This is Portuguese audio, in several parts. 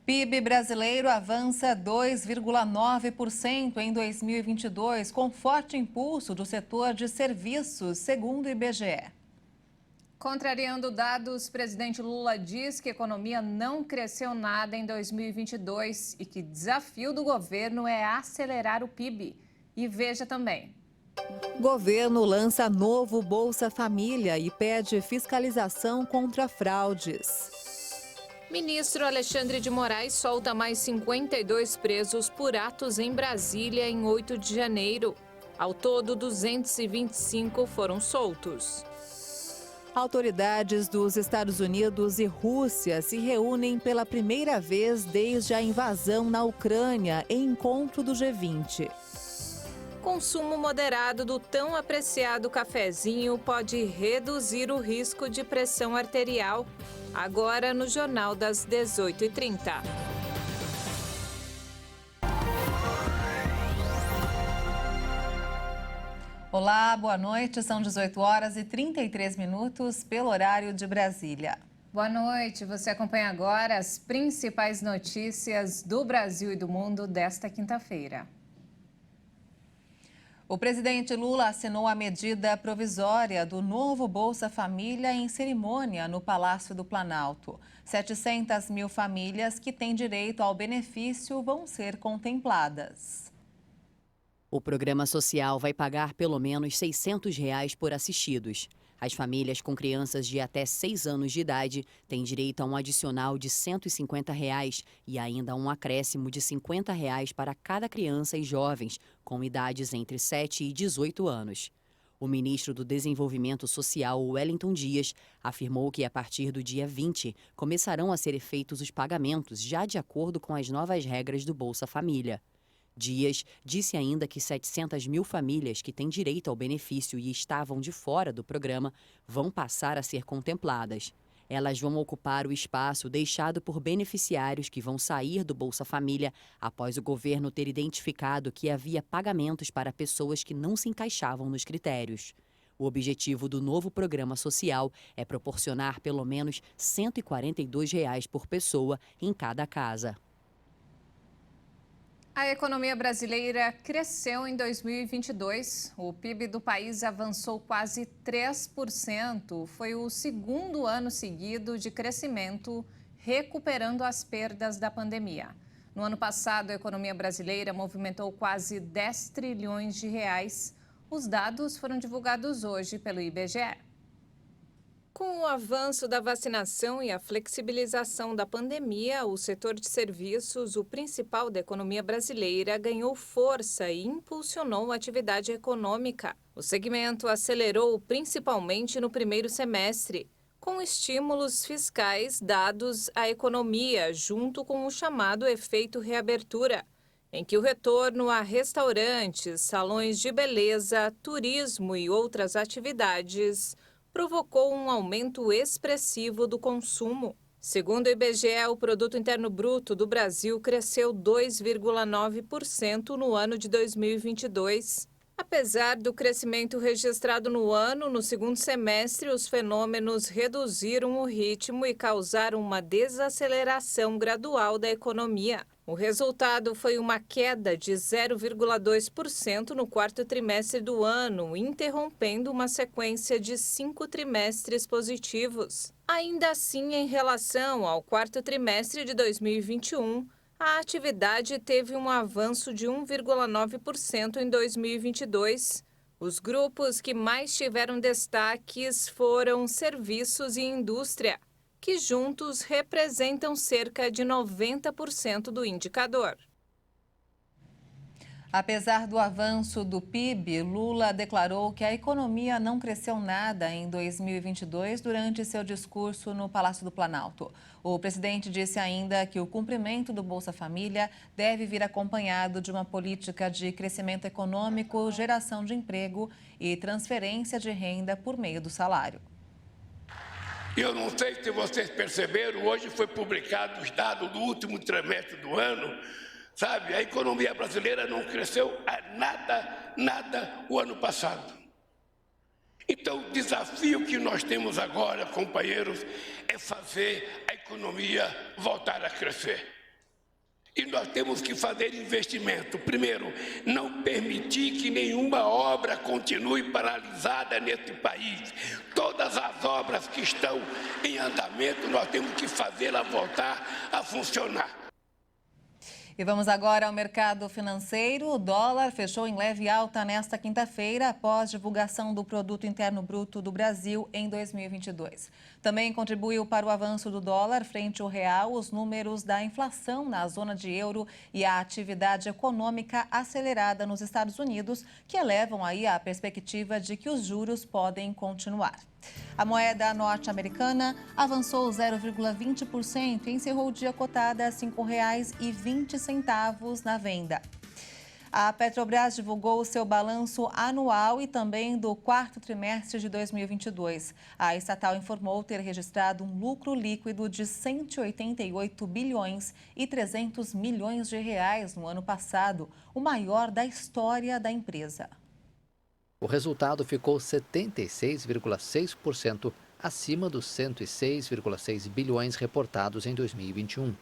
PIB brasileiro avança 2,9% em 2022, com forte impulso do setor de serviços, segundo o IBGE. Contrariando dados, presidente Lula diz que a economia não cresceu nada em 2022 e que o desafio do governo é acelerar o PIB. E veja também. Governo lança novo Bolsa Família e pede fiscalização contra fraudes. Ministro Alexandre de Moraes solta mais 52 presos por atos em Brasília em 8 de janeiro. Ao todo, 225 foram soltos. Autoridades dos Estados Unidos e Rússia se reúnem pela primeira vez desde a invasão na Ucrânia em encontro do G20. Consumo moderado do tão apreciado cafezinho pode reduzir o risco de pressão arterial. Agora no Jornal das 18h30. Olá, boa noite. São 18 horas e 33 minutos pelo horário de Brasília. Boa noite. Você acompanha agora as principais notícias do Brasil e do mundo desta quinta-feira. O presidente Lula assinou a medida provisória do novo Bolsa Família em cerimônia no Palácio do Planalto. 700 mil famílias que têm direito ao benefício vão ser contempladas. O programa social vai pagar pelo menos R$ 600 por assistidos. As famílias com crianças de até 6 anos de idade têm direito a um adicional de R$ 150 e ainda um acréscimo de R$ 50 para cada criança e jovens com idades entre 7 e 18 anos. O ministro do Desenvolvimento Social, Wellington Dias, afirmou que a partir do dia 20 começarão a ser feitos os pagamentos já de acordo com as novas regras do Bolsa Família. Dias disse ainda que 700 mil famílias que têm direito ao benefício e estavam de fora do programa vão passar a ser contempladas. Elas vão ocupar o espaço deixado por beneficiários que vão sair do Bolsa Família após o governo ter identificado que havia pagamentos para pessoas que não se encaixavam nos critérios. O objetivo do novo programa social é proporcionar pelo menos R$ 142 por pessoa em cada casa. A economia brasileira cresceu em 2022. O PIB do país avançou quase 3%. Foi o segundo ano seguido de crescimento, recuperando as perdas da pandemia. No ano passado, a economia brasileira movimentou quase 10 trilhões de reais. Os dados foram divulgados hoje pelo IBGE. Com o avanço da vacinação e a flexibilização da pandemia, o setor de serviços, o principal da economia brasileira, ganhou força e impulsionou a atividade econômica. O segmento acelerou principalmente no primeiro semestre, com estímulos fiscais dados à economia, junto com o chamado efeito reabertura, em que o retorno a restaurantes, salões de beleza, turismo e outras atividades provocou um aumento expressivo do consumo. Segundo o IBGE, o Produto Interno Bruto do Brasil cresceu 2,9% no ano de 2022. Apesar do crescimento registrado no ano, no segundo semestre, os fenômenos reduziram o ritmo e causaram uma desaceleração gradual da economia. O resultado foi uma queda de 0,2% no quarto trimestre do ano, interrompendo uma sequência de 5 trimestres positivos. Ainda assim, em relação ao quarto trimestre de 2021, a atividade teve um avanço de 1,9% em 2022. Os grupos que mais tiveram destaques foram serviços e indústria, que juntos representam cerca de 90% do indicador. Apesar do avanço do PIB, Lula declarou que a economia não cresceu nada em 2022 durante seu discurso no Palácio do Planalto. O presidente disse ainda que o cumprimento do Bolsa Família deve vir acompanhado de uma política de crescimento econômico, geração de emprego e transferência de renda por meio do salário. Eu não sei se vocês perceberam, hoje foi publicado os dados do último trimestre do ano. Sabe, a economia brasileira não cresceu nada o ano passado. Então, o desafio que nós temos agora, companheiros, é fazer a economia voltar a crescer. E nós temos que fazer investimento. Primeiro, não permitir que nenhuma obra continue paralisada nesse país. Todas as obras que estão em andamento, nós temos que fazê-las voltar a funcionar. E vamos agora ao mercado financeiro. O dólar fechou em leve alta nesta quinta-feira, após divulgação do Produto Interno Bruto do Brasil em 2022. Também contribuiu para o avanço do dólar frente ao real os números da inflação na zona de euro e a atividade econômica acelerada nos Estados Unidos, que elevam aí a perspectiva de que os juros podem continuar. A moeda norte-americana avançou 0,20% e encerrou o dia cotada a R$ 5,20 na venda. A Petrobras divulgou o seu balanço anual e também do quarto trimestre de 2022. A estatal informou ter registrado um lucro líquido de 188 bilhões e 300 milhões de reais no ano passado, o maior da história da empresa. O resultado ficou 76,6% acima dos 106,6 bilhões reportados em 2021.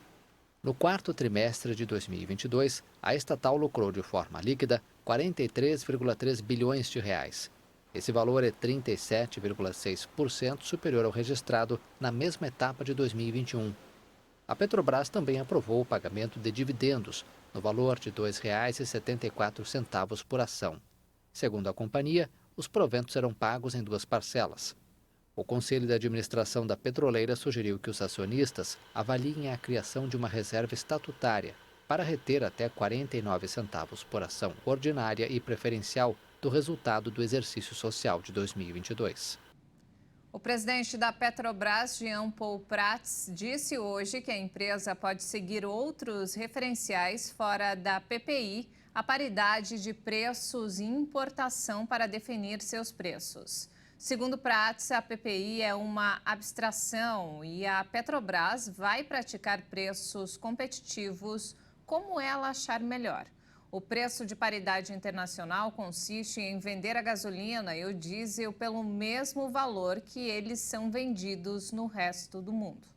No quarto trimestre de 2022, a estatal lucrou de forma líquida 43,3 bilhões de reais. Esse valor é 37,6% superior ao registrado na mesma etapa de 2021. A Petrobras também aprovou o pagamento de dividendos, no valor de R$ 2,74 por ação. Segundo a companhia, os proventos serão pagos em 2 parcelas. O Conselho de Administração da Petroleira sugeriu que os acionistas avaliem a criação de uma reserva estatutária para reter até 49 centavos por ação ordinária e preferencial do resultado do exercício social de 2022. O presidente da Petrobras, Jean Paul Prats, disse hoje que a empresa pode seguir outros referenciais fora da PPI, a paridade de preços e importação para definir seus preços. Segundo Prats, a PPI é uma abstração e a Petrobras vai praticar preços competitivos como ela achar melhor. O preço de paridade internacional consiste em vender a gasolina e o diesel pelo mesmo valor que eles são vendidos no resto do mundo.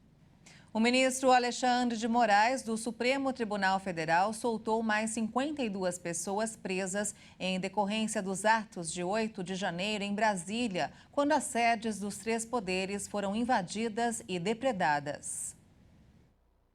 O ministro Alexandre de Moraes, do Supremo Tribunal Federal, soltou mais 52 pessoas presas em decorrência dos atos de 8 de janeiro em Brasília, quando as sedes dos 3 poderes foram invadidas e depredadas.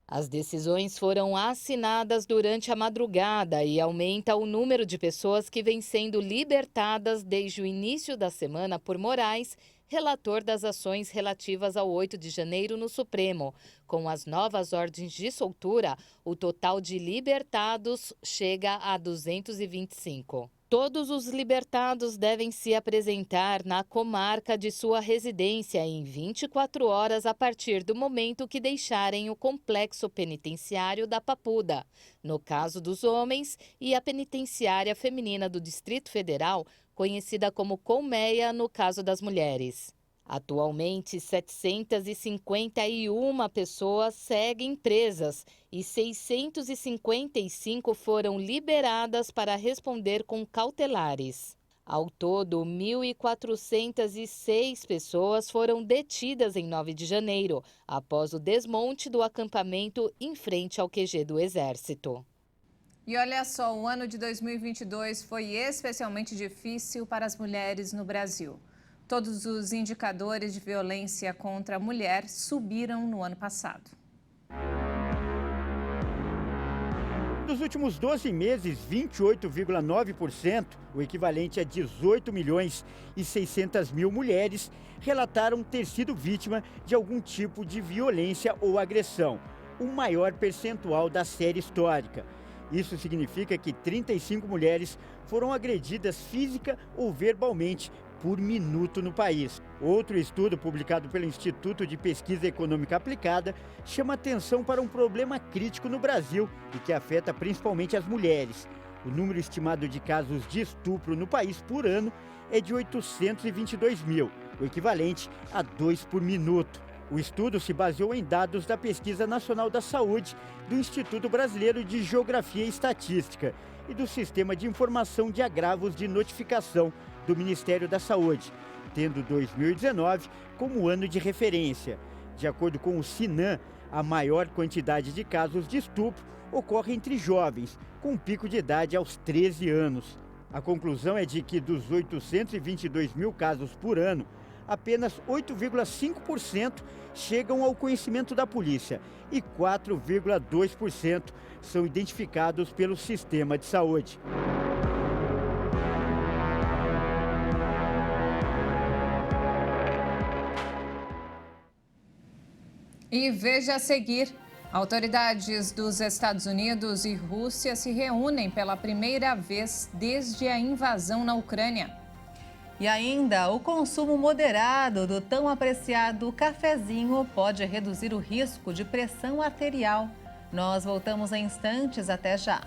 As decisões foram assinadas durante a madrugada e aumenta o número de pessoas que vêm sendo libertadas desde o início da semana por Moraes, relator das ações relativas ao 8 de janeiro no Supremo. Com as novas ordens de soltura, o total de libertados chega a 225. Todos os libertados devem se apresentar na comarca de sua residência em 24 horas a partir do momento que deixarem o complexo penitenciário da Papuda. No caso dos homens, e a penitenciária feminina do Distrito Federal, conhecida como Colmeia no caso das mulheres. Atualmente, 751 pessoas seguem presas e 655 foram liberadas para responder com cautelares. Ao todo, 1.406 pessoas foram detidas em 9 de janeiro, após o desmonte do acampamento em frente ao QG do Exército. E olha só, o ano de 2022 foi especialmente difícil para as mulheres no Brasil. Todos os indicadores de violência contra a mulher subiram no ano passado. Nos últimos 12 meses, 28,9%, o equivalente a 18 milhões e 600 mil mulheres, relataram ter sido vítima de algum tipo de violência ou agressão, o maior percentual da série histórica. Isso significa que 35 mulheres foram agredidas física ou verbalmente por minuto no país. Outro estudo publicado pelo Instituto de Pesquisa Econômica Aplicada chama atenção para um problema crítico no Brasil e que afeta principalmente as mulheres. O número estimado de casos de estupro no país por ano é de 822 mil, o equivalente a 2 por minuto. O estudo se baseou em dados da Pesquisa Nacional da Saúde, do Instituto Brasileiro de Geografia e Estatística e do Sistema de Informação de Agravos de Notificação do Ministério da Saúde, tendo 2019 como ano de referência. De acordo com o SINAM, a maior quantidade de casos de estupro ocorre entre jovens, com um pico de idade aos 13 anos. A conclusão é de que dos 822 mil casos por ano, apenas 8,5% chegam ao conhecimento da polícia e 4,2% são identificados pelo sistema de saúde. E veja a seguir. Autoridades dos Estados Unidos e Rússia se reúnem pela primeira vez desde a invasão na Ucrânia. E ainda, o consumo moderado do tão apreciado cafezinho pode reduzir o risco de pressão arterial. Nós voltamos em instantes, até já.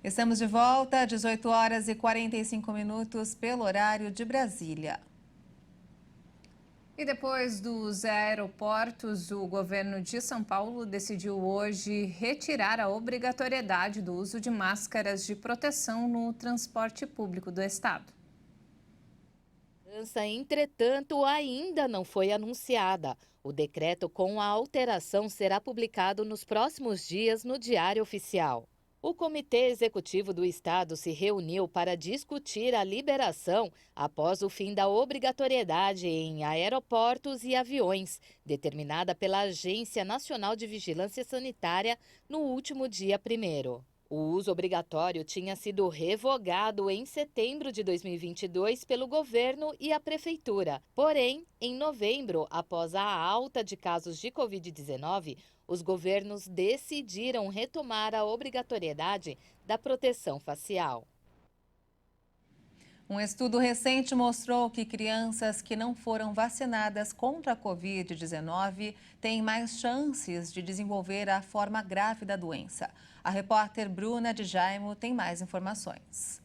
Estamos de volta, 18 horas e 45 minutos pelo horário de Brasília. E depois dos aeroportos, o governo de São Paulo decidiu hoje retirar a obrigatoriedade do uso de máscaras de proteção no transporte público do estado. A mudança, entretanto, ainda não foi anunciada. O decreto com a alteração será publicado nos próximos dias no Diário Oficial. O Comitê Executivo do Estado se reuniu para discutir a liberação após o fim da obrigatoriedade em aeroportos e aviões, determinada pela Agência Nacional de Vigilância Sanitária no último dia 1º. O uso obrigatório tinha sido revogado em setembro de 2022 pelo governo e a prefeitura. Porém, em novembro, após a alta de casos de Covid-19, os governos decidiram retomar a obrigatoriedade da proteção facial. Um estudo recente mostrou que crianças que não foram vacinadas contra a Covid-19 têm mais chances de desenvolver a forma grave da doença. A repórter Bruna de Jaimo tem mais informações.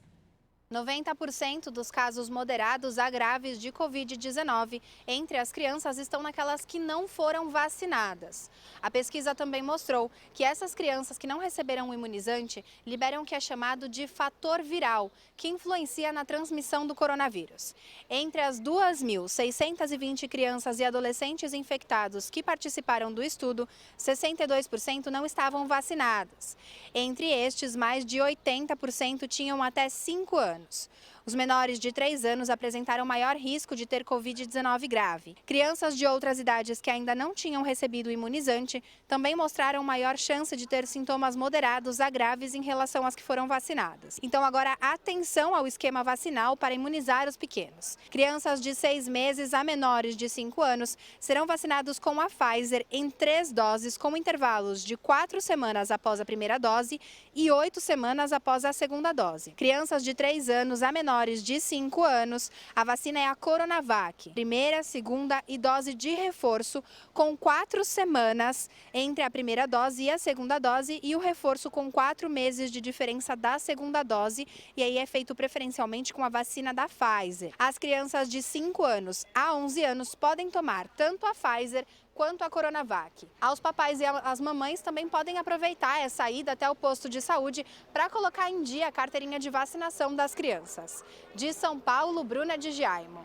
90% dos casos moderados a graves de Covid-19 entre as crianças estão naquelas que não foram vacinadas. A pesquisa também mostrou que essas crianças que não receberam o imunizante liberam o que é chamado de fator viral, que influencia na transmissão do coronavírus. Entre as 2.620 crianças e adolescentes infectados que participaram do estudo, 62% não estavam vacinadas. Entre estes, mais de 80% tinham até 5 anos. Os menores de 3 anos apresentaram maior risco de ter Covid-19 grave. Crianças de outras idades que ainda não tinham recebido o imunizante também mostraram maior chance de ter sintomas moderados a graves em relação às que foram vacinadas. Então agora atenção ao esquema vacinal para imunizar os pequenos. Crianças de 6 meses a menores de 5 anos serão vacinados com a Pfizer em 3 doses com intervalos de 4 semanas após a primeira dose e 8 semanas após a segunda dose. Crianças de 3 anos a menores de 5 anos, a vacina é a Coronavac, primeira, segunda e dose de reforço com 4 semanas entre a primeira dose e a segunda dose e o reforço com 4 meses de diferença da segunda dose e aí é feito preferencialmente com a vacina da Pfizer. As crianças de 5 anos a 11 anos podem tomar tanto a Pfizer quanto a Coronavac. Aos papais e às mamães também podem aproveitar essa ida até o posto de saúde para colocar em dia a carteirinha de vacinação das crianças. De São Paulo, Bruna de Jaimo.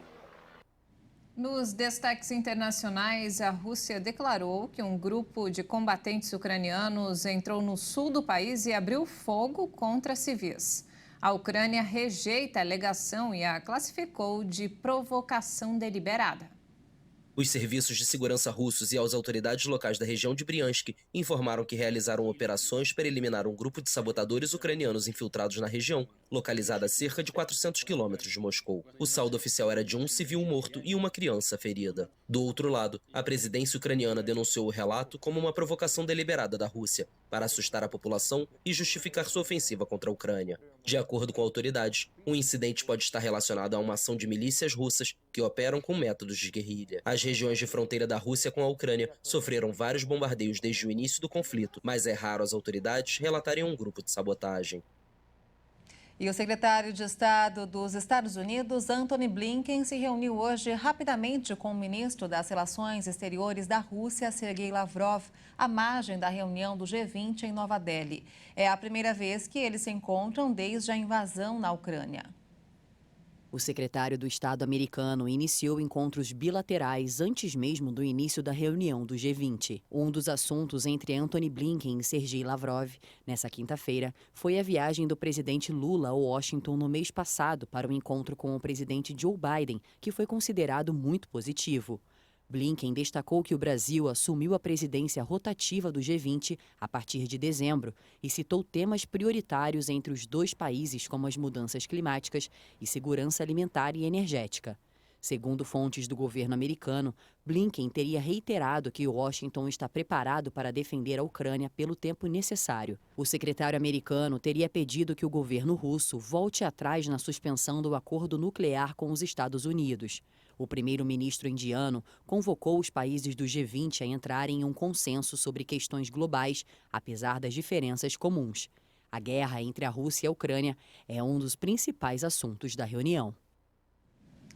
Nos destaques internacionais, a Rússia declarou que um grupo de combatentes ucranianos entrou no sul do país e abriu fogo contra civis. A Ucrânia rejeita a alegação e a classificou de provocação deliberada. Os serviços de segurança russos e as autoridades locais da região de Briansk informaram que realizaram operações para eliminar um grupo de sabotadores ucranianos infiltrados na região, localizada a cerca de 400 quilômetros de Moscou. O saldo oficial era de um civil morto e uma criança ferida. Do outro lado, a presidência ucraniana denunciou o relato como uma provocação deliberada da Rússia para assustar a população e justificar sua ofensiva contra a Ucrânia. De acordo com autoridades, o incidente pode estar relacionado a uma ação de milícias russas que operam com métodos de guerrilha. As regiões de fronteira da Rússia com a Ucrânia sofreram vários bombardeios desde o início do conflito, mas é raro as autoridades relatarem um grupo de sabotagem. E o secretário de Estado dos Estados Unidos, Antony Blinken, se reuniu hoje rapidamente com o ministro das Relações Exteriores da Rússia, Sergei Lavrov, à margem da reunião do G20 em Nova Delhi. É a primeira vez que eles se encontram desde a invasão na Ucrânia. O secretário do Estado americano iniciou encontros bilaterais antes mesmo do início da reunião do G20. Um dos assuntos entre Antony Blinken e Sergei Lavrov, nessa quinta-feira, foi a viagem do presidente Lula a Washington no mês passado para o encontro com o presidente Joe Biden, que foi considerado muito positivo. Blinken destacou que o Brasil assumiu a presidência rotativa do G20 a partir de dezembro e citou temas prioritários entre os dois países, como as mudanças climáticas e segurança alimentar e energética. Segundo fontes do governo americano, Blinken teria reiterado que Washington está preparado para defender a Ucrânia pelo tempo necessário. O secretário americano teria pedido que o governo russo volte atrás na suspensão do acordo nuclear com os Estados Unidos. O primeiro-ministro indiano convocou os países do G20 a entrarem em um consenso sobre questões globais, apesar das diferenças comuns. A guerra entre a Rússia e a Ucrânia é um dos principais assuntos da reunião.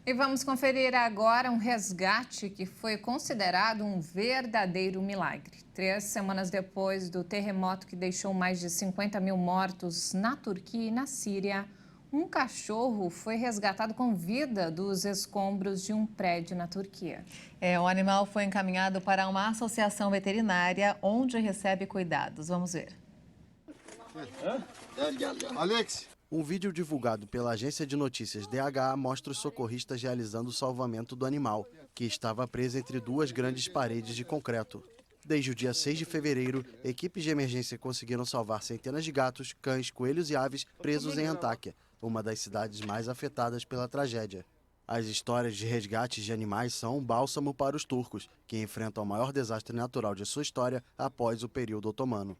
E vamos conferir agora um resgate que foi considerado um verdadeiro milagre. 3 semanas depois do terremoto que deixou mais de 50 mil mortos na Turquia e na Síria, um cachorro foi resgatado com vida dos escombros de um prédio na Turquia. O animal foi encaminhado para uma associação veterinária onde recebe cuidados. Vamos ver. Alex. Um vídeo divulgado pela agência de notícias DH mostra os socorristas realizando o salvamento do animal, que estava preso entre 2 grandes paredes de concreto. Desde o dia 6 de fevereiro, equipes de emergência conseguiram salvar centenas de gatos, cães, coelhos e aves presos em Antáquia, uma das cidades mais afetadas pela tragédia. As histórias de resgates de animais são um bálsamo para os turcos, que enfrentam o maior desastre natural de sua história após o período otomano.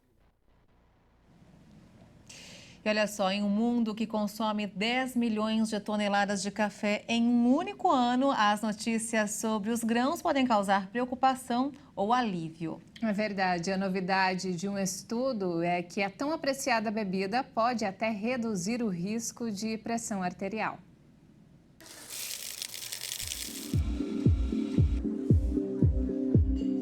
E olha só, em um mundo que consome 10 milhões de toneladas de café em um único ano, as notícias sobre os grãos podem causar preocupação ou alívio. É verdade. A novidade de um estudo é que a tão apreciada bebida pode até reduzir o risco de pressão arterial.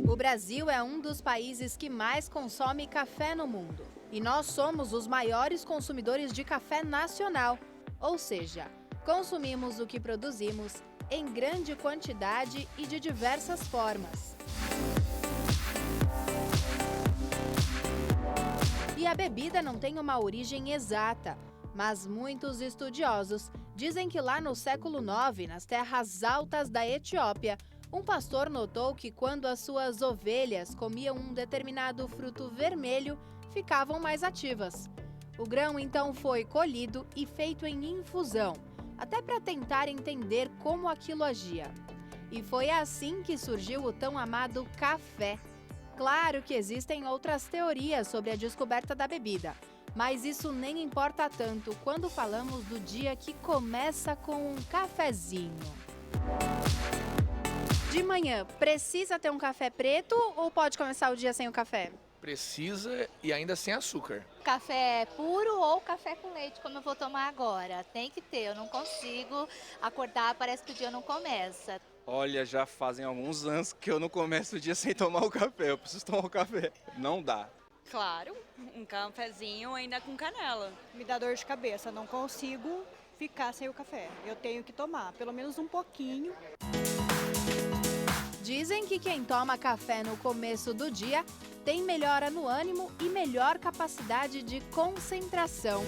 O Brasil é um dos países que mais consome café no mundo. E nós somos os maiores consumidores de café nacional. Ou seja, consumimos o que produzimos em grande quantidade e de diversas formas. E a bebida não tem uma origem exata, mas muitos estudiosos dizem que lá no século IX, nas terras altas da Etiópia, um pastor notou que quando as suas ovelhas comiam um determinado fruto vermelho, ficavam mais ativas. O grão então foi colhido e feito em infusão, até para tentar entender como aquilo agia. E foi assim que surgiu o tão amado café. Claro que existem outras teorias sobre a descoberta da bebida, mas isso nem importa tanto quando falamos do dia que começa com um cafezinho. De manhã, precisa ter um café preto ou pode começar o dia sem o café? Precisa e ainda sem açúcar. Café puro ou café com leite, como eu vou tomar agora. Tem que ter, eu não consigo acordar, parece que o dia não começa. Olha, já fazem alguns anos que eu não começo o dia sem tomar o café, eu preciso tomar o café. Não dá. Claro, um cafezinho ainda com canela. Me dá dor de cabeça, não consigo ficar sem o café. Eu tenho que tomar, pelo menos um pouquinho. Dizem que quem toma café no começo do dia tem melhora no ânimo e melhor capacidade de concentração.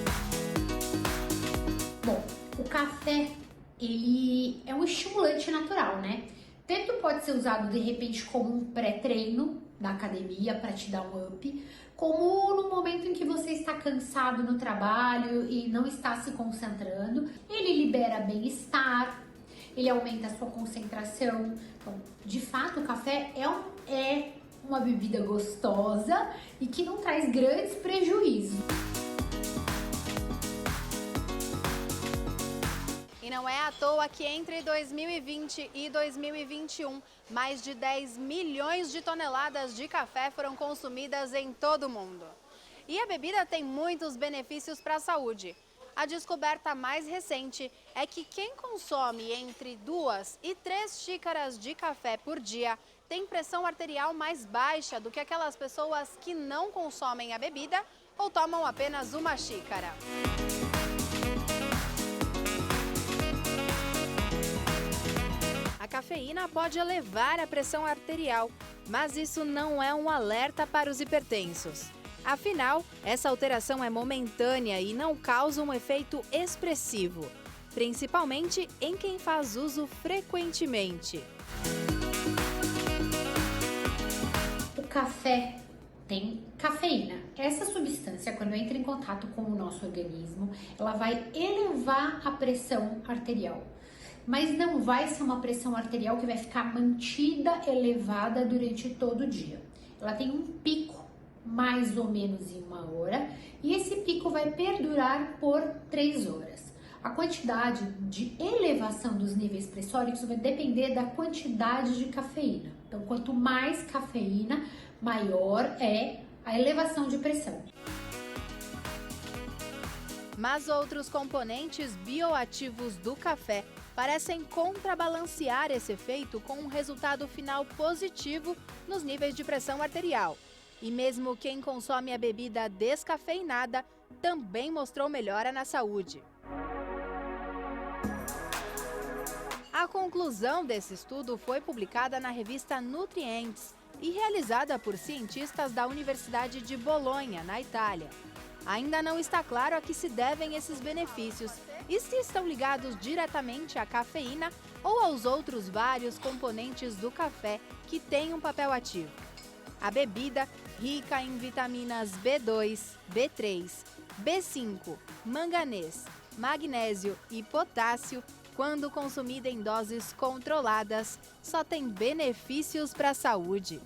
Bom, o café, ele é um estimulante natural, né? Tanto pode ser usado de repente como um pré-treino da academia para te dar um up, como no momento em que você está cansado no trabalho e não está se concentrando. Ele libera bem-estar, ele aumenta a sua concentração. Então, de fato, o café é uma bebida gostosa e que não traz grandes prejuízos. E não é à toa que entre 2020 e 2021, mais de 10 milhões de toneladas de café foram consumidas em todo o mundo. E a bebida tem muitos benefícios para a saúde. A descoberta mais recente é que quem consome entre 2 e 3 xícaras de café por dia tem pressão arterial mais baixa do que aquelas pessoas que não consomem a bebida ou tomam apenas uma xícara. A cafeína pode elevar a pressão arterial, mas isso não é um alerta para os hipertensos. Afinal, essa alteração é momentânea e não causa um efeito expressivo, principalmente em quem faz uso frequentemente. O café tem cafeína. Essa substância, quando entra em contato com o nosso organismo, ela vai elevar a pressão arterial. Mas não vai ser uma pressão arterial que vai ficar mantida elevada durante todo o dia. Ela tem um pico, mais ou menos em 1 hora, e esse pico vai perdurar por 3 horas. A quantidade de elevação dos níveis pressóricos vai depender da quantidade de cafeína. Então, quanto mais cafeína, maior é a elevação de pressão. Mas outros componentes bioativos do café parecem contrabalancear esse efeito com um resultado final positivo nos níveis de pressão arterial. E mesmo quem consome a bebida descafeinada também mostrou melhora na saúde. A conclusão desse estudo foi publicada na revista Nutrients e realizada por cientistas da Universidade de Bolonha, na Itália. Ainda não está claro a que se devem esses benefícios e se estão ligados diretamente à cafeína ou aos outros vários componentes do café que têm um papel ativo. A bebida, rica em vitaminas B2, B3, B5, manganês, magnésio e potássio, quando consumida em doses controladas, só tem benefícios para a saúde.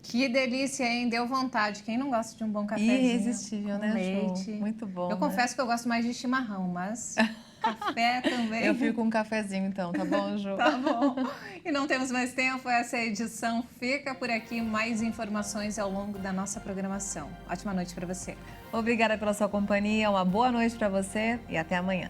Que delícia, hein? Deu vontade. Quem não gosta de um bom cafezinho? Irresistível, né, leite. Ju? Muito bom. Eu confesso que eu gosto mais de chimarrão, mas café também. Eu fico com um cafezinho então, tá bom, Ju? Tá bom. E não temos mais tempo, essa edição fica por aqui. Mais informações ao longo da nossa programação. Ótima noite para você. Obrigada pela sua companhia, uma boa noite para você e até amanhã.